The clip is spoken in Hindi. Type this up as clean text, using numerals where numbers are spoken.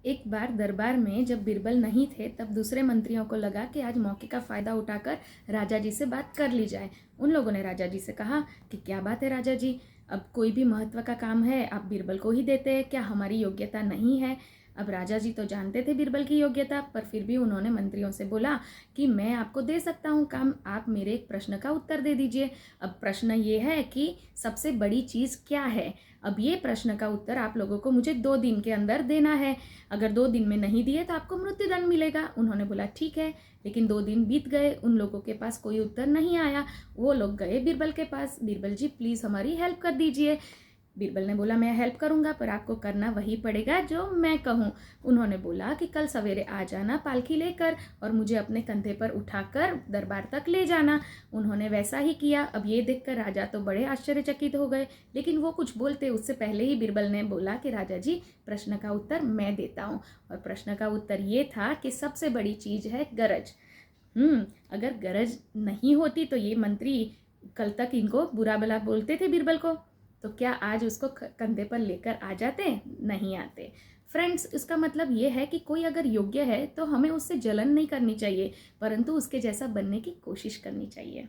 एक बार दरबार में जब बीरबल नहीं थे तब दूसरे मंत्रियों को लगा कि आज मौके का फ़ायदा उठाकर राजा जी से बात कर ली जाए। उन लोगों ने राजा जी से कहा कि क्या बात है राजा जी, अब कोई भी महत्व का काम है आप बीरबल को ही देते हैं, क्या हमारी योग्यता नहीं है? अब राजा जी तो जानते थे बीरबल की योग्यता, पर फिर भी उन्होंने मंत्रियों से बोला कि मैं आपको दे सकता हूँ काम, आप मेरे एक प्रश्न का उत्तर दे दीजिए। अब प्रश्न ये है कि सबसे बड़ी चीज़ क्या है? अब ये प्रश्न का उत्तर आप लोगों को मुझे 2 दिन के अंदर देना है। अगर 2 दिन में नहीं दिए तो आपको मृत्युदंड मिलेगा। उन्होंने बोला ठीक है, लेकिन 2 दिन बीत गए, उन लोगों के पास कोई उत्तर नहीं आया। वो लोग गए बीरबल के पास, बीरबल जी प्लीज़ हमारी हेल्प कर दीजिए। बीरबल ने बोला मैं हेल्प करूंगा, पर आपको करना वही पड़ेगा जो मैं कहूँ। उन्होंने बोला कि कल सवेरे आ जाना पालकी लेकर और मुझे अपने कंधे पर उठाकर दरबार तक ले जाना। उन्होंने वैसा ही किया। अब ये देखकर राजा तो बड़े आश्चर्यचकित हो गए, लेकिन वो कुछ बोलते उससे पहले ही बीरबल ने बोला कि राजा जी प्रश्न का उत्तर मैं देता हूँ। और प्रश्न का उत्तर ये था कि सबसे बड़ी चीज़ है गरज। अगर गरज नहीं होती तो ये मंत्री कल तक इनको बुरा भला बोलते थे बीरबल को, तो क्या आज उसको कंधे पर लेकर आ जाते? नहीं आते। फ्रेंड्स, इसका मतलब ये है कि कोई अगर योग्य है तो हमें उससे जलन नहीं करनी चाहिए, परंतु उसके जैसा बनने की कोशिश करनी चाहिए।